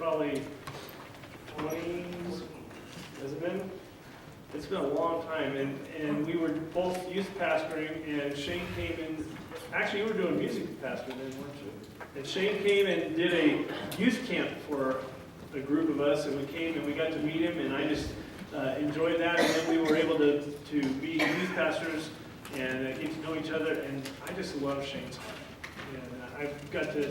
probably 20s, has it been? It's been a long time, and we were both youth pastoring, and Shane came in. Actually, you were doing music pastor then, weren't you? And Shane came and did a youth camp for a group of us, and we came and we got to meet him, and I just enjoyed that, and then we were able to be youth pastors and get to know each other, and I just love Shane's heart. And I've got to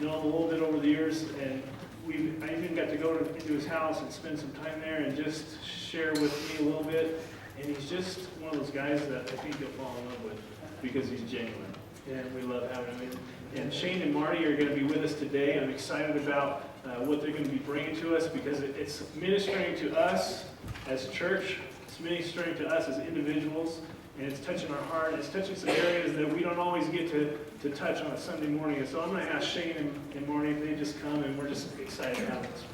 know him a little bit over the years, and I even got to go into his house and spend some time there and just share with me a little bit. And he's just one of those guys that I think you'll fall in love with because he's genuine. And we love having him. And Shane and Marty are going to be with us today. I'm excited about what they're going to be bringing to us because it's ministering to us as church. It's ministering to us as individuals. And it's touching our heart. It's touching some areas that we don't always get to touch on a Sunday morning. And so I'm going to ask Shane and Marty if they just come, and we're just excited to have this.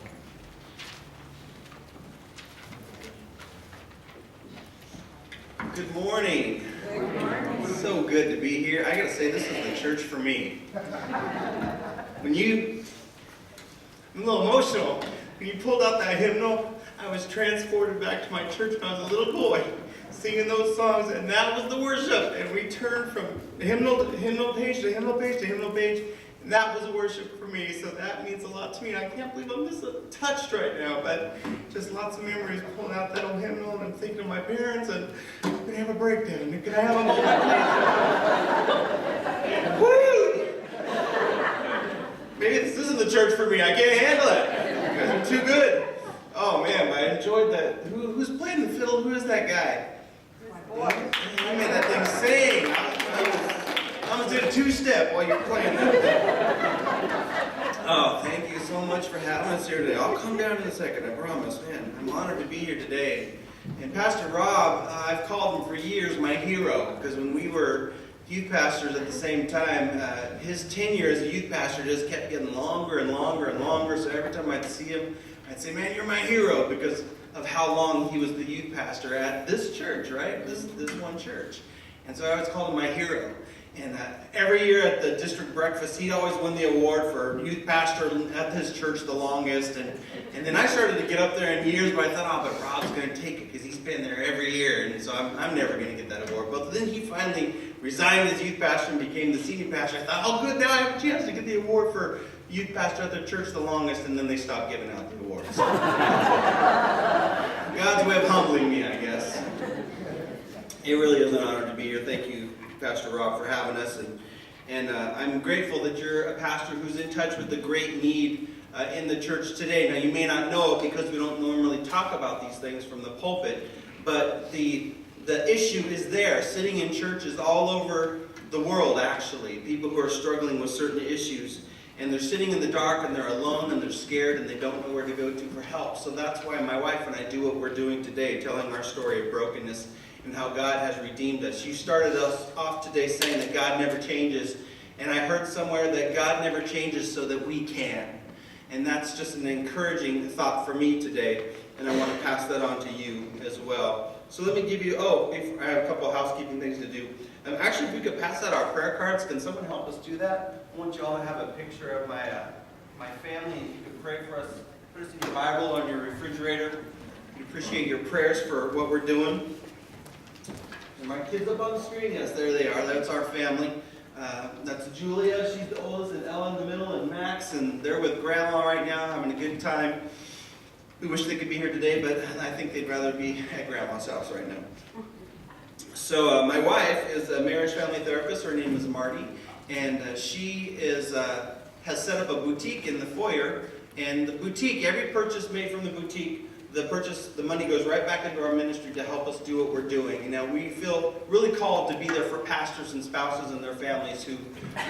Good morning. Good morning. So good to be here. I gotta say, this is the church for me. I'm a little emotional. When you pulled out that hymnal, I was transported back to my church when I was a little boy, singing those songs, and that was the worship. And we turned from hymnal page to hymnal page to hymnal page, and that was worship for me. So that means a lot to me. I can't believe I'm this touched right now, but just lots of memories pulling out that old hymnal, and I'm thinking of my parents, and I'm gonna have a breakdown. Can I have a moment, please? Woo! Maybe this isn't the church for me. I can't handle it. You guys are too good. Oh man, I enjoyed that. Who's playing the fiddle? Who is that guy? I made that thing sing. I was doing a two-step while you're playing that. Oh, thank you so much for having us here today. I'll come down in a second, I promise. Man, I'm honored to be here today. And Pastor Rob, I've called him for years my hero, because when we were youth pastors at the same time, his tenure as a youth pastor just kept getting longer and longer and longer. So every time I'd see him, I'd say, man, you're my hero, because of how long he was the youth pastor at this church, right? This one church. And so I always called him my hero. And every year at the district breakfast, he'd always win the award for youth pastor at his church the longest. And then I started to get up there in years, but I thought, oh, but Rob's going to take it because he's been there every year. And so I'm never going to get that award. But then he finally resigned as youth pastor and became the senior pastor. I thought, oh, good, now I have a chance to get the award for youth pastor at their church the longest. And then they stopped giving out the awards. God's way of humbling me, I guess. It really is an honor to be here. Thank you, Pastor Rob, for having us, and I'm grateful that you're a pastor who's in touch with the great need in the church today. Now, you may not know it because we don't normally talk about these things from the pulpit, but the issue is there, sitting in churches all over the world, actually, people who are struggling with certain issues, and they're sitting in the dark, and they're alone, and they're scared, and they don't know where to go to for help. So that's why my wife and I do what we're doing today, telling our story of brokenness and how God has redeemed us. You started us off today saying that God never changes, and I heard somewhere that God never changes so that we can. And that's just an encouraging thought for me today, and I want to pass that on to you as well. So let me give you, I have a couple of housekeeping things to do. Actually, if we could pass out our prayer cards, can someone help us do that? I want you all to have a picture of my family, and you could pray for us. Put us in your Bible on your refrigerator. We appreciate your prayers for what we're doing. And my kids up on the screen, yes, there they are. That's our family. That's Julia, she's the oldest, and Ella in the middle, and Max, and they're with Grandma right now, having a good time. We wish they could be here today, but I think they'd rather be at Grandma's house right now. So my wife is a marriage family therapist. Her name is Marty, and she has set up a boutique in the foyer. And the boutique, every purchase made from the boutique, the money goes right back into our ministry to help us do what we're doing. And now we feel really called to be there for pastors and spouses and their families who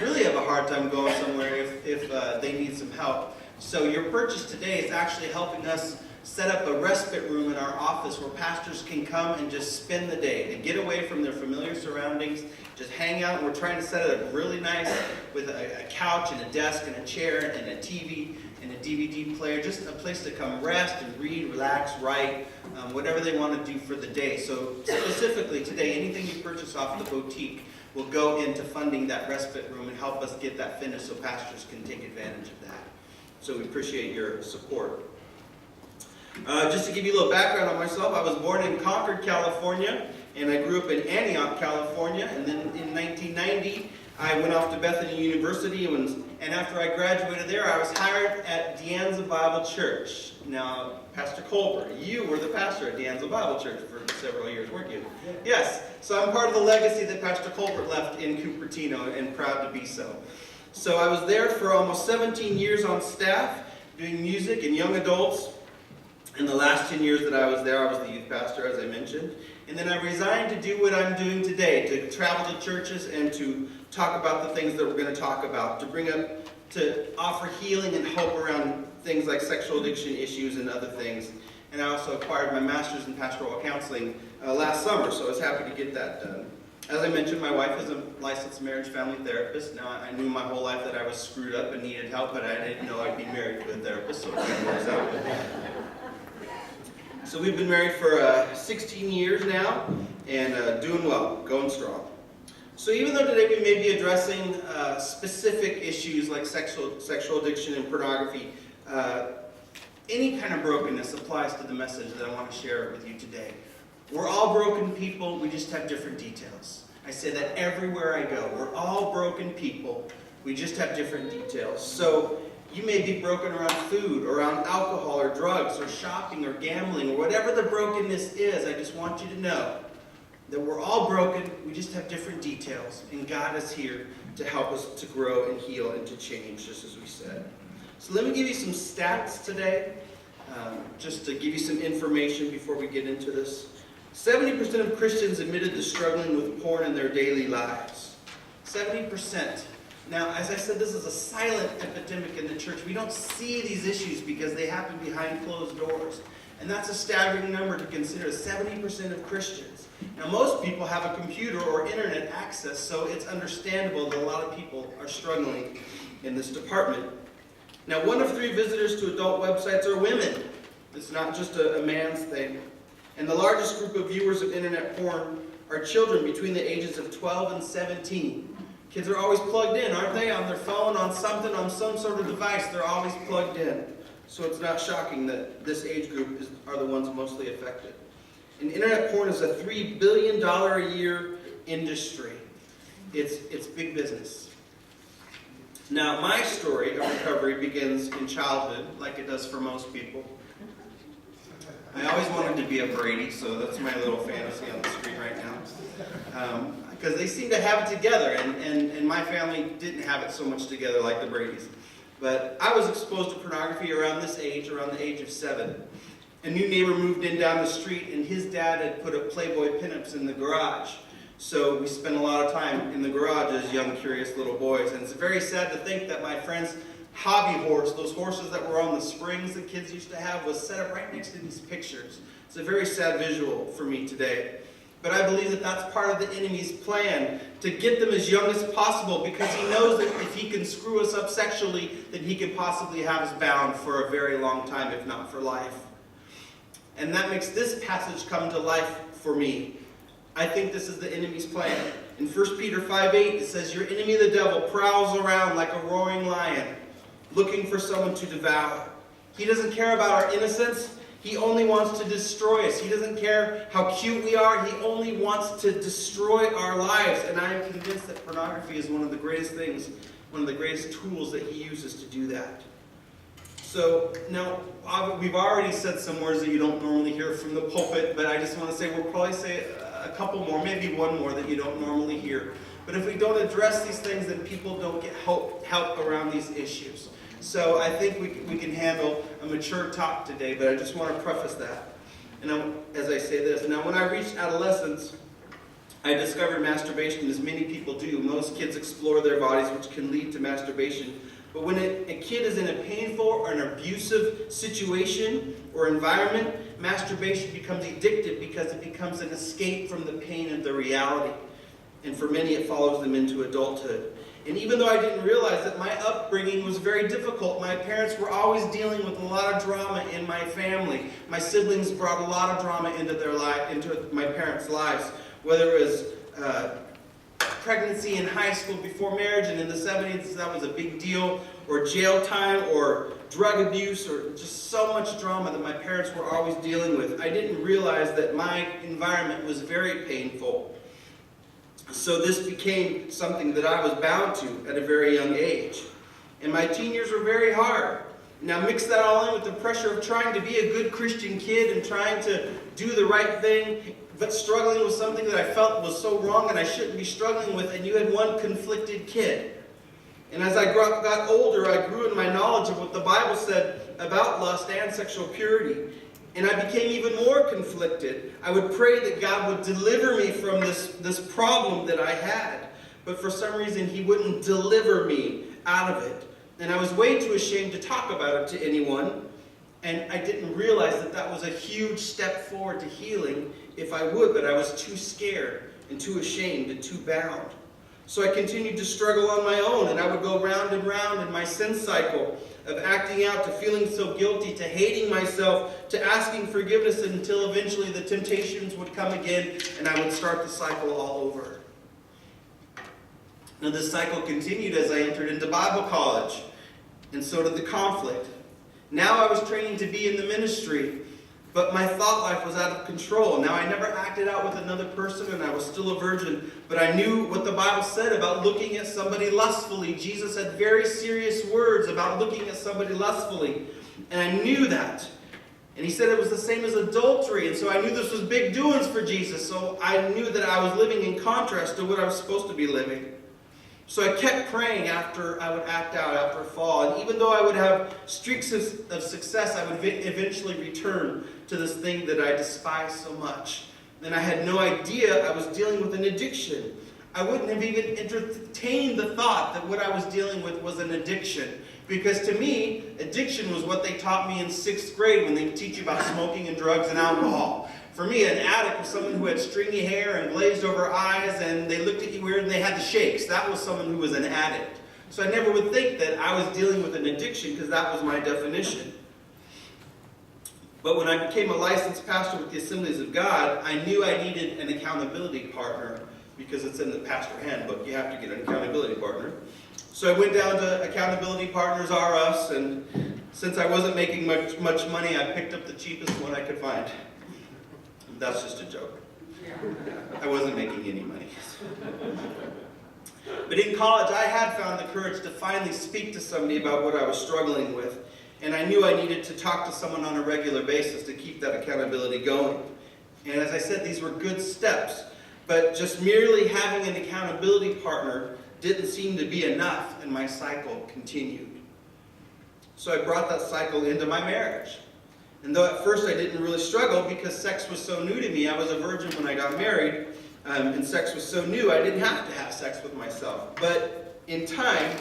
really have a hard time going somewhere if they need some help. So your purchase today is actually helping us set up a respite room in our office where pastors can come and just spend the day. They get away from their familiar surroundings, just hang out. We're trying to set it up really nice with a couch and a desk and a chair and a TV and a DVD player, just a place to come rest and read, relax, write, whatever they want to do for the day. So specifically today, anything you purchase off the boutique will go into funding that respite room and help us get that finished so pastors can take advantage of that. So we appreciate your support. Just to give you a little background on myself, I was born in Concord, California, and I grew up in Antioch, California, and then in 1990, I went off to Bethany University, and after I graduated there, I was hired at De Anza Bible Church. Now, Pastor Colbert, you were the pastor at De Anza Bible Church for several years, weren't you? Yes. So I'm part of the legacy that Pastor Colbert left in Cupertino, and proud to be so. So I was there for almost 17 years on staff, doing music and young adults. In the last 10 years that I was there, I was the youth pastor, as I mentioned. And then I resigned to do what I'm doing today, to travel to churches and to talk about the things that we're going to talk about, to offer healing and hope around things like sexual addiction issues and other things. And I also acquired my master's in pastoral counseling last summer, so I was happy to get that done. As I mentioned, my wife is a licensed marriage family therapist. Now, I knew my whole life that I was screwed up and needed help, but I didn't know I'd be married to a therapist, so it kind of works out. So we've been married for 16 years now, and doing well, going strong. So even though today we may be addressing specific issues like sexual addiction and pornography, any kind of brokenness applies to the message that I want to share with you today. We're all broken people, we just have different details. I say that everywhere I go. We're all broken people, we just have different details. So you may be broken around food, or around alcohol, or drugs, or shopping, or gambling, or whatever the brokenness is. I just want you to know that we're all broken, we just have different details, and God is here to help us to grow and heal and to change, just as we said. So let me give you some stats today, just to give you some information before we get into this. 70% of Christians admitted to struggling with porn in their daily lives. 70%. Now, as I said, this is a silent epidemic in the church. We don't see these issues because they happen behind closed doors. And that's a staggering number to consider, 70% of Christians. Now, most people have a computer or internet access, so it's understandable that a lot of people are struggling in this department. Now, 1 of 3 visitors to adult websites are women. It's not just a man's thing. And the largest group of viewers of internet porn are children between the ages of 12 and 17. Kids are always plugged in, aren't they? On their phone, on something, on some sort of device, they're always plugged in. So it's not shocking that this age group are the ones mostly affected. And internet porn is a $3 billion a year industry. It's big business. Now, my story of recovery begins in childhood, like it does for most people. I always wanted to be a Brady, so that's my little fantasy on the screen right now. Because they seem to have it together, and my family didn't have it so much together like the Bradys. But I was exposed to pornography around this age, around the age of 7. A new neighbor moved in down the street, and his dad had put up Playboy pinups in the garage. So we spent a lot of time in the garage as young, curious little boys. And it's very sad to think that my friend's hobby horse, those horses that were on the springs that kids used to have, was set up right next to these pictures. It's a very sad visual for me today. But I believe that that's part of the enemy's plan, to get them as young as possible, because he knows that if he can screw us up sexually, then he can possibly have us bound for a very long time, if not for life. And that makes this passage come to life for me. I think this is the enemy's plan. In 1 Peter 5:8, it says, "Your enemy the devil prowls around like a roaring lion, looking for someone to devour." He doesn't care about our innocence. He only wants to destroy us. He doesn't care how cute we are. He only wants to destroy our lives. And I am convinced that pornography is one of the greatest things, one of the greatest tools that he uses to do that. So, now, we've already said some words that you don't normally hear from the pulpit, but I just want to say, we'll probably say a couple more, maybe one more that you don't normally hear. But if we don't address these things, then people don't get help around these issues. So I think we can handle a mature talk today, but I just want to preface that. And as I say this, now when I reached adolescence, I discovered masturbation, as many people do. Most kids explore their bodies, which can lead to masturbation. But when a kid is in a painful or an abusive situation or environment, masturbation becomes addictive because it becomes an escape from the pain of the reality. And for many, it follows them into adulthood. And even though I didn't realize that my upbringing was very difficult, my parents were always dealing with a lot of drama in my family. My siblings brought a lot of drama into my parents' lives, whether it was pregnancy in high school before marriage, and in the 70s that was a big deal, or jail time, or drug abuse, or just so much drama that my parents were always dealing with. I didn't realize that my environment was very painful. So this became something that I was bound to at a very young age. And my teen years were very hard. Now mix that all in with the pressure of trying to be a good Christian kid and trying to do the right thing, but struggling with something that I felt was so wrong and I shouldn't be struggling with, and you had one conflicted kid. And as I got older, I grew in my knowledge of what the Bible said about lust and sexual purity. And I became even more conflicted. I would pray that God would deliver me from this problem that I had. But for some reason, He wouldn't deliver me out of it. And I was way too ashamed to talk about it to anyone. And I didn't realize that that was a huge step forward to healing if I would, but I was too scared and too ashamed and too bound. So I continued to struggle on my own, and I would go round and round in my sin cycle of acting out, to feeling so guilty, to hating myself, to asking forgiveness, until eventually the temptations would come again and I would start the cycle all over. Now this cycle continued as I entered into Bible college, and so did the conflict. Now I was training to be in the ministry, but my thought life was out of control. Now I never acted out with another person, and I was still a virgin, but I knew what the Bible said about looking at somebody lustfully. Jesus had very serious words about looking at somebody lustfully, and I knew that. And He said it was the same as adultery, and so I knew this was big doings for Jesus, so I knew that I was living in contrast to what I was supposed to be living. So I kept praying after I would act out, after a fall. And even though I would have streaks of success, I would eventually return to this thing that I despise so much. And I had no idea I was dealing with an addiction. I wouldn't have even entertained the thought that what I was dealing with was an addiction. Because to me, addiction was what they taught me in 6th grade when they teach you about smoking and drugs and alcohol. For me, an addict was someone who had stringy hair and glazed over eyes, and they looked at you weird and they had the shakes. That was someone who was an addict. So I never would think that I was dealing with an addiction, because that was my definition. But when I became a licensed pastor with the Assemblies of God, I knew I needed an accountability partner, because it's in the pastor handbook. You have to get an accountability partner. So I went down to Accountability Partners R Us, and since I wasn't making much money, I picked up the cheapest one I could find. That's just a joke. I wasn't making any money. But in college, I had found the courage to finally speak to somebody about what I was struggling with. And I knew I needed to talk to someone on a regular basis to keep that accountability going. And as I said, these were good steps. But just merely having an accountability partner didn't seem to be enough, and my cycle continued. So I brought that cycle into my marriage. And though at first I didn't really struggle because sex was so new to me, I was a virgin when I got married, and sex was so new, I didn't have to have sex with myself. But in time,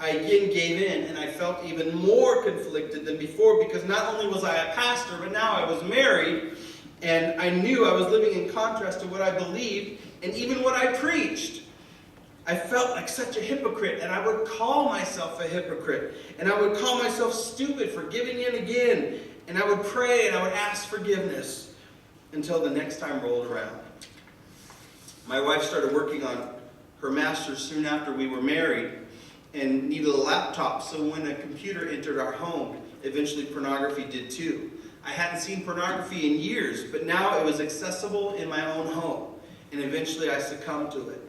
I again gave in, and I felt even more conflicted than before, because not only was I a pastor, but now I was married, and I knew I was living in contrast to what I believed, and even what I preached. I felt like such a hypocrite, and I would call myself a hypocrite, and I would call myself stupid for giving in again, and I would pray and I would ask forgiveness until the next time rolled around. My wife started working on her master's soon after we were married and needed a laptop, so when a computer entered our home, eventually pornography did too. I hadn't seen pornography in years, but now it was accessible in my own home, and eventually I succumbed to it.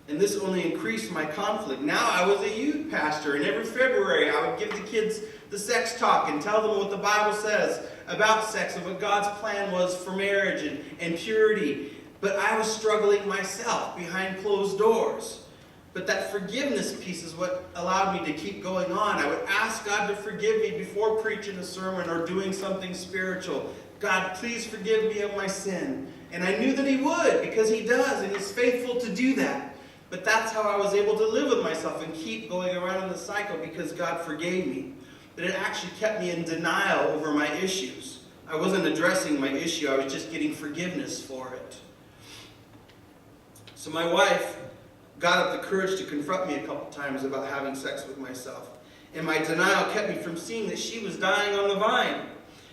And this only increased my conflict. Now I was a youth pastor, and every February I would give the kids the sex talk and tell them what the Bible says about sex and what God's plan was for marriage and purity. But I was struggling myself behind closed doors. But that forgiveness piece is what allowed me to keep going on. I would ask God to forgive me before preaching a sermon or doing something spiritual. God, please forgive me of my sin. And I knew that He would, because He does, and He's faithful to do that. But that's how I was able to live with myself and keep going around in the cycle, because God forgave me. But it actually kept me in denial over my issues. I wasn't addressing my issue, I was just getting forgiveness for it. So my wife got up the courage to confront me a couple times about having sex with myself. And my denial kept me from seeing that she was dying on the vine.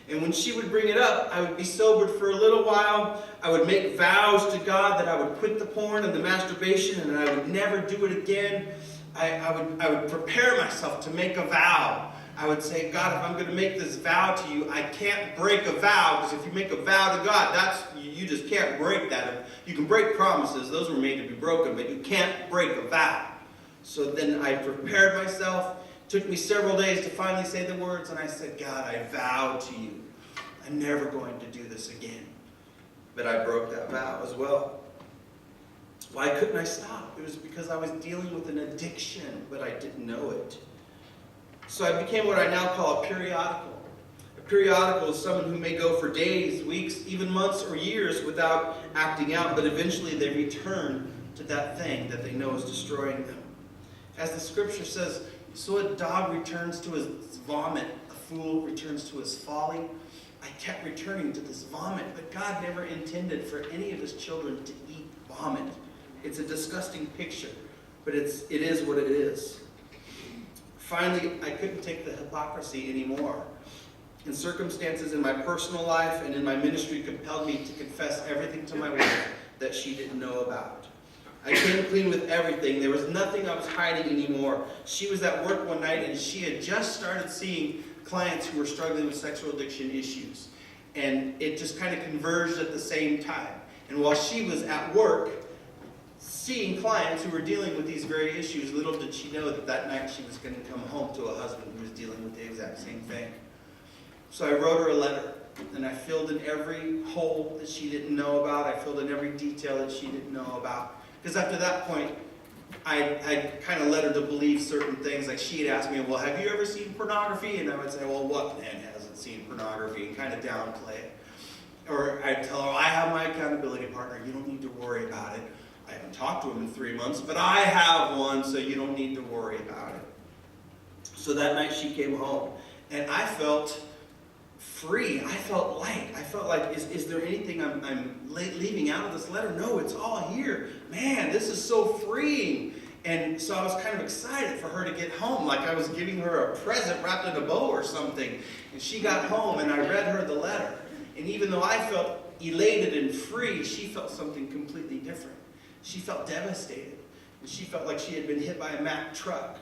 And when she would bring it up, I would be sobered for a little while. I would make vows to God that I would quit the porn and the masturbation, and I would never do it again. I would prepare myself to make a vow I would say, God, if I'm going to make this vow to you, I can't break a vow, because if you make a vow to God, you just can't break that. You can break promises. Those were made to be broken, but you can't break a vow. So then I prepared myself. It took me several days to finally say the words, and I said, God, I vow to you, I'm never going to do this again. But I broke that vow as well. Why couldn't I stop? It was because I was dealing with an addiction, but I didn't know it. So I became what I now call a periodical. A periodical is someone who may go for days, weeks, even months or years without acting out, but eventually they return to that thing that they know is destroying them. As the scripture says, so a dog returns to his vomit, a fool returns to his folly. I kept returning to this vomit, but God never intended for any of his children to eat vomit. It's a disgusting picture, but it is what it is. Finally, I couldn't take the hypocrisy anymore. And circumstances in my personal life and in my ministry compelled me to confess everything to my wife that she didn't know about. I came clean with everything. There was nothing I was hiding anymore. She was at work one night and she had just started seeing clients who were struggling with sexual addiction issues. And it just kind of converged at the same time. And while she was at work seeing clients who were dealing with these very issues, little did she know that that night she was going to come home to a husband who was dealing with the exact same thing. So I wrote her a letter, and I filled in every hole that she didn't know about. I filled in every detail that she didn't know about. Because after that point, I kind of led her to believe certain things. Like she had asked me, well, have you ever seen pornography? And I would say, well, what man hasn't seen pornography? And kind of downplay it. Or I'd tell her, I have my accountability partner. You don't need to worry about it. I haven't talked to him in 3 months, but I have one, so you don't need to worry about it. So that night she came home, and I felt free. I felt light. I felt like, is there anything I'm leaving out of this letter? No, it's all here. Man, this is so freeing. And so I was kind of excited for her to get home, like I was giving her a present wrapped in a bow or something. And she got home, and I read her the letter. And even though I felt elated and free, she felt something completely different. She felt devastated. And she felt like she had been hit by a Mack truck.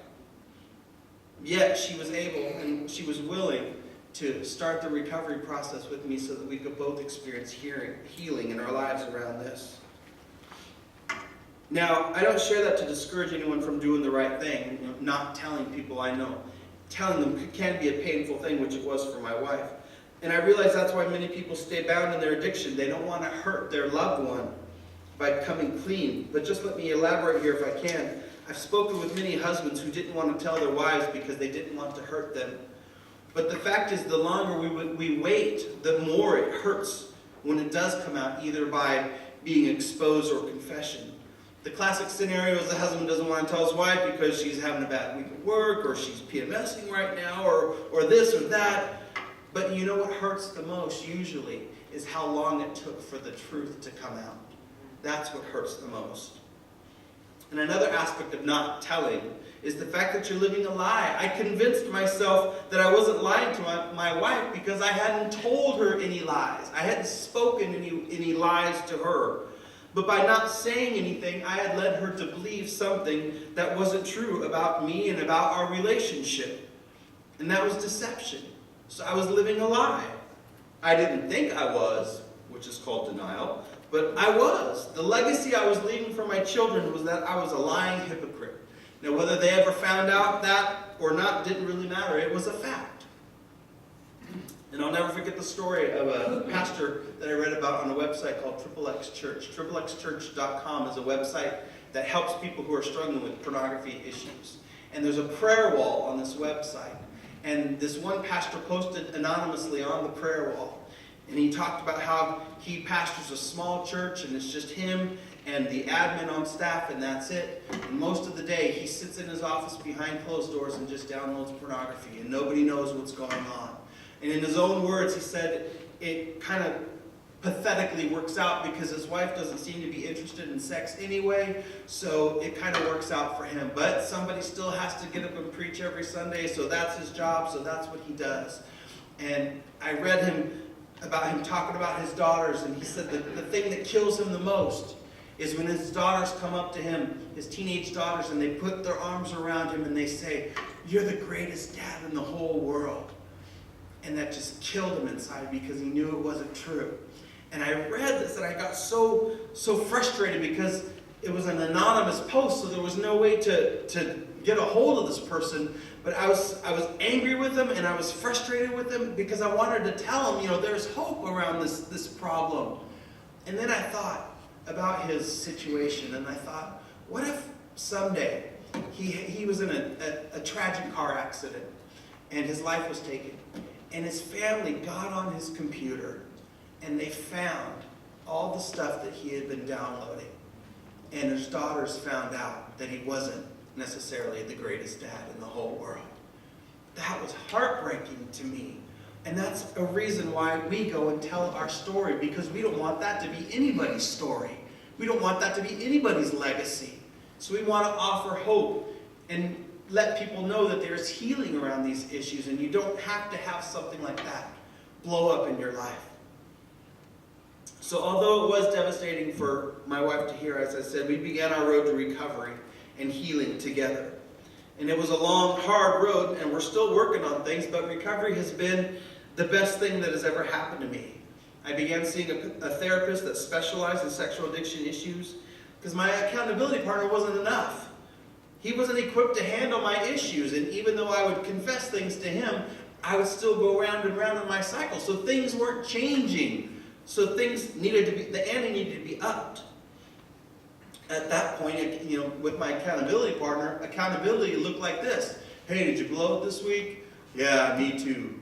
Yet she was able and she was willing to start the recovery process with me so that we could both experience healing in our lives around this. Now, I don't share that to discourage anyone from doing the right thing, not telling people I know. Telling them can be a painful thing, which it was for my wife. And I realize that's why many people stay bound in their addiction. They don't want to hurt their loved one by coming clean. But just let me elaborate here if I can. I've spoken with many husbands who didn't want to tell their wives because they didn't want to hurt them. But the fact is, the longer we wait, the more it hurts when it does come out, either by being exposed or confession. The classic scenario is the husband doesn't want to tell his wife because she's having a bad week at work, or she's PMSing right now, or this or that. But you know what hurts the most usually is how long it took for the truth to come out. That's what hurts the most. And another aspect of not telling is the fact that you're living a lie. I convinced myself that I wasn't lying to my wife because I hadn't told her any lies. I hadn't spoken any lies to her. But by not saying anything, I had led her to believe something that wasn't true about me and about our relationship. And that was deception. So I was living a lie. I didn't think I was, which is called denial, but I was. The legacy I was leaving for my children was that I was a lying hypocrite. Now, whether they ever found out that or not didn't really matter. It was a fact. And I'll never forget the story of a pastor that I read about on a website called X Church. XXXchurch.com is a website that helps people who are struggling with pornography issues. And there's a prayer wall on this website. And this one pastor posted anonymously on the prayer wall. And he talked about how he pastors a small church and it's just him and the admin on staff and that's it. And most of the day he sits in his office behind closed doors and just downloads pornography and nobody knows what's going on. And in his own words, he said it kind of pathetically works out because his wife doesn't seem to be interested in sex anyway, so it kind of works out for him. But somebody still has to get up and preach every Sunday, so that's his job, so that's what he does. And I read him talking about his daughters, and he said that the thing that kills him the most is when his daughters come up to him, his teenage daughters, and they put their arms around him and they say, you're the greatest dad in the whole world. And that just killed him inside because he knew it wasn't true. And I read this and I got so frustrated because it was an anonymous post, so there was no way to get a hold of this person. But I was angry with him and I was frustrated with him because I wanted to tell him, there's hope around this problem. And then I thought about his situation and I thought, what if someday he was in a tragic car accident and his life was taken, and his family got on his computer and they found all the stuff that he had been downloading, and his daughters found out that he wasn't necessarily the greatest dad in the whole world. That was heartbreaking to me. And that's a reason why we go and tell our story, because we don't want that to be anybody's story. We don't want that to be anybody's legacy. So we want to offer hope and let people know that there's healing around these issues, and you don't have to have something like that blow up in your life. So although it was devastating for my wife to hear, as I said, we began our road to recovery and healing together. And it was a long, hard road, and we're still working on things, but recovery has been the best thing that has ever happened to me. I began seeing a therapist that specialized in sexual addiction issues because my accountability partner wasn't enough. He wasn't equipped to handle my issues, and even though I would confess things to him, I would still go round and round in my cycle. So things weren't changing. So things needed to be, the ante needed to be upped. At that point, with my accountability partner, accountability looked like this. Hey, did you blow it this week? Yeah, me too.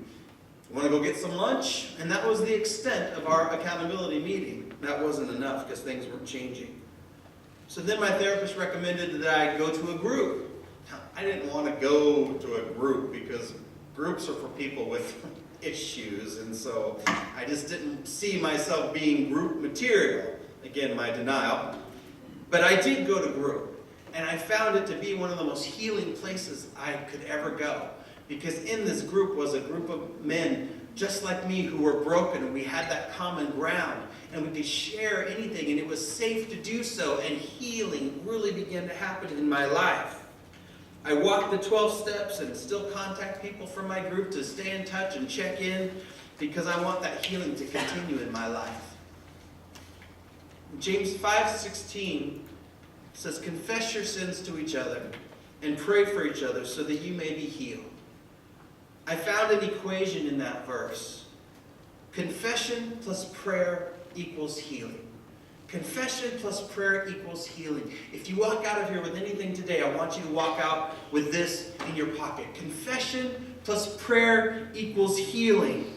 Want to go get some lunch? And that was the extent of our accountability meeting. That wasn't enough because things weren't changing. So then my therapist recommended that I go to a group. Now, I didn't want to go to a group because groups are for people with issues, and so I just didn't see myself being group material. Again, my denial. But I did go to group, and I found it to be one of the most healing places I could ever go. Because in this group was a group of men just like me who were broken, and we had that common ground, and we could share anything, and it was safe to do so, and healing really began to happen in my life. I walked the 12 steps and still contact people from my group to stay in touch and check in because I want that healing to continue in my life. James 5:16 says, confess your sins to each other and pray for each other so that you may be healed. I found an equation in that verse. Confession plus prayer equals healing. Confession plus prayer equals healing. If you walk out of here with anything today, I want you to walk out with this in your pocket. Confession plus prayer equals healing.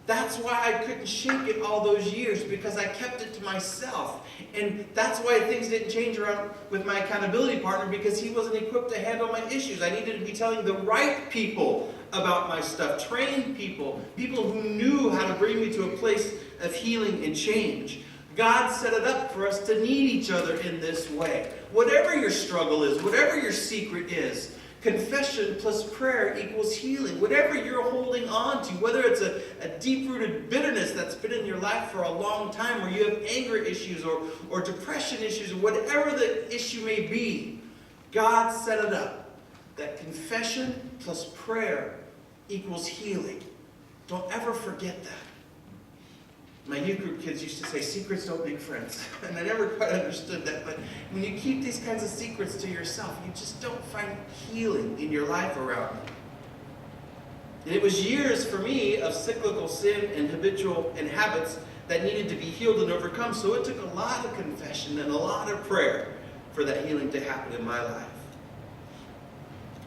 That's why I couldn't shake it all those years, because I kept it to myself. And that's why things didn't change around with my accountability partner, because he wasn't equipped to handle my issues. I needed to be telling the right people about my stuff, trained people, people who knew how to bring me to a place of healing and change. God set it up for us to need each other in this way. Whatever your struggle is, whatever your secret is, confession plus prayer equals healing. Whatever you're holding on to, whether it's a deep-rooted bitterness that's been in your life for a long time, or you have anger issues or depression issues, or whatever the issue may be, God set it up that confession plus prayer equals healing. Don't ever forget that. My youth group kids used to say, secrets don't make friends. And I never quite understood that. But when you keep these kinds of secrets to yourself, you just don't find healing in your life around them. And it was years for me of cyclical sin and habitual and habits that needed to be healed and overcome. So it took a lot of confession and a lot of prayer for that healing to happen in my life.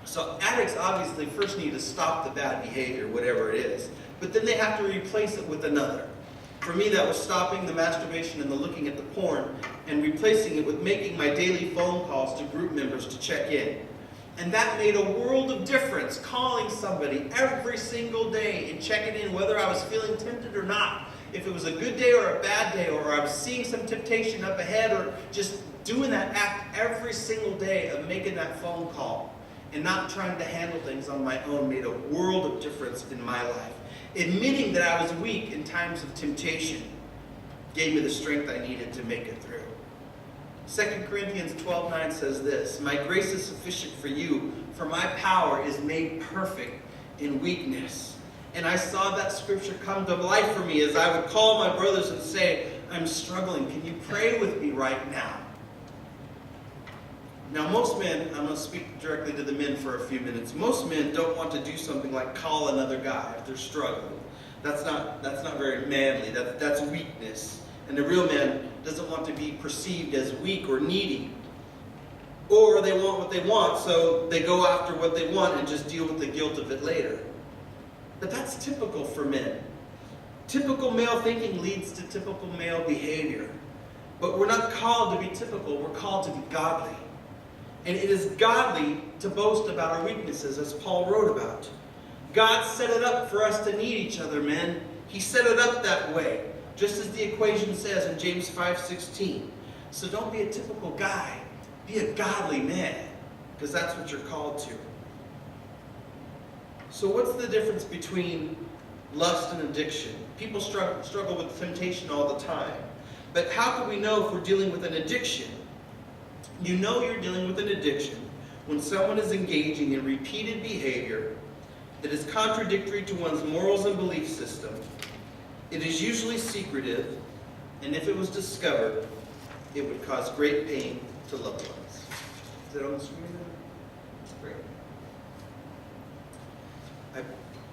So addicts obviously first need to stop the bad behavior, whatever it is. But then they have to replace it with another. For me, that was stopping the masturbation and the looking at the porn and replacing it with making my daily phone calls to group members to check in. And that made a world of difference, calling somebody every single day and checking in whether I was feeling tempted or not. If it was a good day or a bad day, or I was seeing some temptation up ahead, or just doing that act every single day of making that phone call and not trying to handle things on my own made a world of difference in my life. Admitting that I was weak in times of temptation gave me the strength I needed to make it through. 2 Corinthians 12:9 says this, "My grace is sufficient for you, for my power is made perfect in weakness." And I saw that scripture come to life for me as I would call my brothers and say, "I'm struggling. Can you pray with me right now?" Now most men, I'm going to speak directly to the men for a few minutes. Most men don't want to do something like call another guy if they're struggling. That's not very manly. That's weakness. And the real man doesn't want to be perceived as weak or needy. Or they want what they want, so they go after what they want and just deal with the guilt of it later. But that's typical for men. Typical male thinking leads to typical male behavior. But we're not called to be typical, we're called to be godly. And it is godly to boast about our weaknesses, as Paul wrote about. God set it up for us to need each other, men. He set it up that way, just as the equation says in James 5:16. So don't be a typical guy. Be a godly man, because that's what you're called to. So what's the difference between lust and addiction? People struggle with temptation all the time. But how can we know if we're dealing with an addiction? You know you're dealing with an addiction when someone is engaging in repeated behavior that is contradictory to one's morals and belief system. It is usually secretive, and if it was discovered, it would cause great pain to loved ones. Is that on the screen? That's great.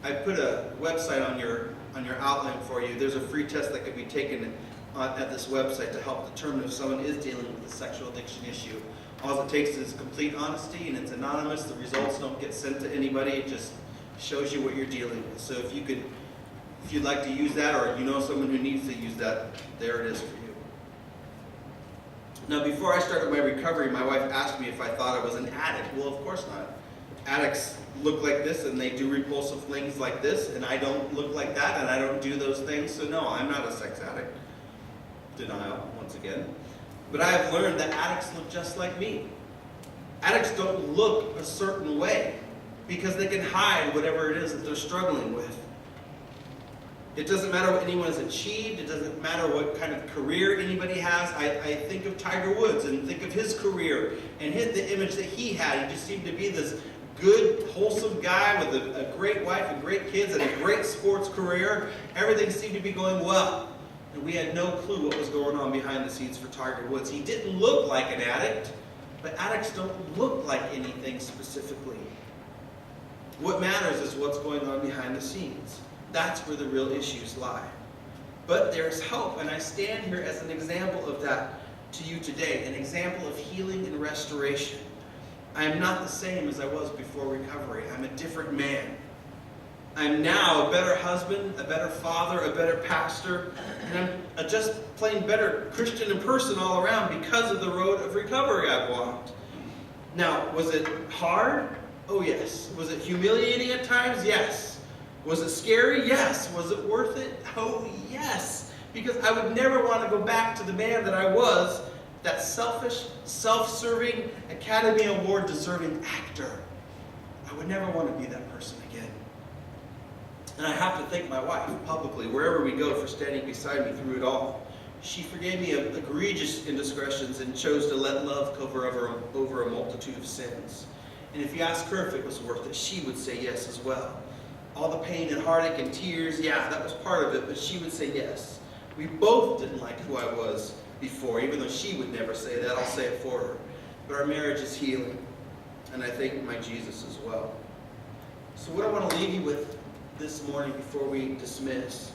I put a website on your outline for you. There's a free test that can be taken at this website to help determine if someone is dealing with a sexual addiction issue. All it takes is complete honesty, and it's anonymous. The results don't get sent to anybody. It just shows you what you're dealing with. So if you'd like to use that, or you know someone who needs to use that, there it is for you. Now, before I started my recovery, my wife asked me if I thought I was an addict. Well, of course not. Addicts look like this, and they do repulsive things like this, and I don't look like that, and I don't do those things. So no, I'm not a sex addict. Denial, once again. But I have learned that addicts look just like me. Addicts don't look a certain way because they can hide whatever it is that they're struggling with. It doesn't matter what anyone has achieved. It doesn't matter what kind of career anybody has. I think of Tiger Woods and think of his career and the image that he had. He just seemed to be this good, wholesome guy with a great wife and great kids and a great sports career. Everything seemed to be going well. And we had no clue what was going on behind the scenes for Tiger Woods. He didn't look like an addict, but addicts don't look like anything specifically. What matters is what's going on behind the scenes. That's where the real issues lie. But there's hope, and I stand here as an example of that to you today, an example of healing and restoration. I am not the same as I was before recovery. I'm a different man. I'm now a better husband, a better father, a better pastor, and I'm a just plain better Christian and person all around because of the road of recovery I've walked. Now, was it hard? Oh yes. Was it humiliating at times? Yes. Was it scary? Yes. Was it worth it? Oh yes. Because I would never want to go back to the man that I was, that selfish, self-serving, Academy Award deserving actor. I would never want to be that person again. And I have to thank my wife publicly, wherever we go, for standing beside me through it all. She forgave me of egregious indiscretions and chose to let love cover over a multitude of sins. And if you ask her if it was worth it, she would say yes as well. All the pain and heartache and tears, yeah, that was part of it, but she would say yes. We both didn't like who I was before, even though she would never say that. I'll say it for her. But our marriage is healing, and I thank my Jesus as well. So what I want to leave you with this morning before we dismiss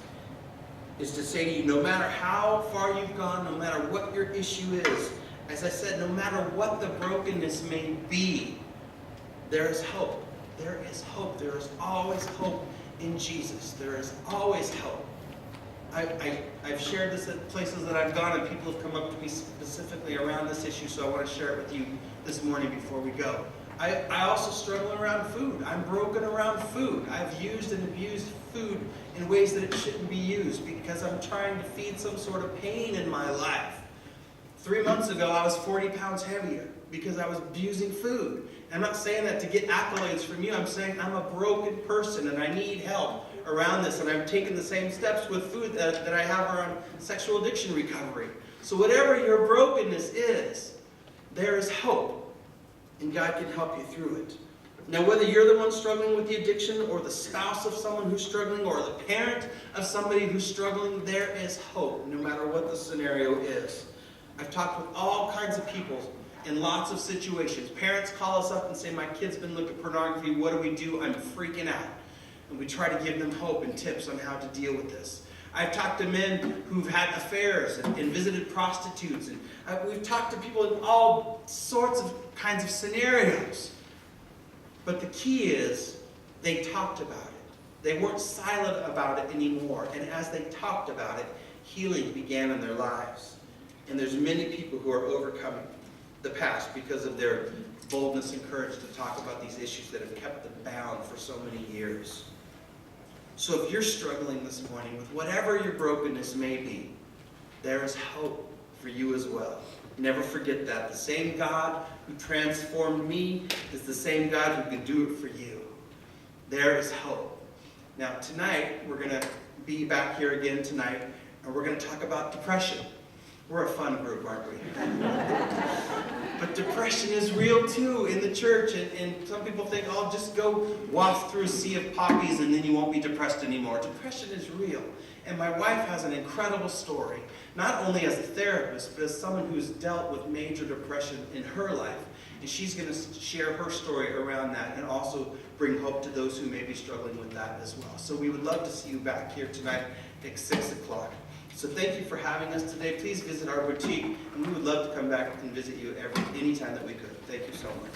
is to say to you, no matter how far you've gone, no matter what your issue is, as I said, no matter what the brokenness may be, there is hope. There is hope. There is always hope in Jesus. There is always hope. I've shared this at places that I've gone, and people have come up to me specifically around this issue, so I want to share it with you this morning before we go. I also struggle around food. I'm broken around food. I've used and abused food in ways that it shouldn't be used because I'm trying to feed some sort of pain in my life. 3 months ago, I was 40 pounds heavier because I was abusing food. And I'm not saying that to get accolades from you. I'm saying I'm a broken person and I need help around this. And I've taken the same steps with food that I have around sexual addiction recovery. So whatever your brokenness is, there is hope, and God can help you through it. Now, whether you're the one struggling with the addiction, or the spouse of someone who's struggling, or the parent of somebody who's struggling, there is hope, no matter what the scenario is. I've talked with all kinds of people in lots of situations. Parents call us up and say, my kid's been looking at pornography, what do we do? I'm freaking out. And we try to give them hope and tips on how to deal with this. I've talked to men who've had affairs and visited prostitutes. And we've talked to people in all sorts of kinds of scenarios. But the key is, they talked about it. They weren't silent about it anymore. And as they talked about it, healing began in their lives. And there's many people who are overcoming the past because of their boldness and courage to talk about these issues that have kept them bound for so many years. So if you're struggling this morning with whatever your brokenness may be, there is hope for you as well. Never forget that. The same God who transformed me is the same God who can do it for you. There is hope. Now tonight, we're going to be back here again tonight, and we're going to talk about depression. We're a fun group, aren't we? But depression is real too in the church, and some people think, oh, just go waft through a sea of poppies and then you won't be depressed anymore. Depression is real. And my wife has an incredible story, not only as a therapist, but as someone who's dealt with major depression in her life. And she's going to share her story around that and also bring hope to those who may be struggling with that as well. So we would love to see you back here tonight at 6 o'clock. So thank you for having us today. Please visit our boutique, and we would love to come back and visit you anytime that we could. Thank you so much.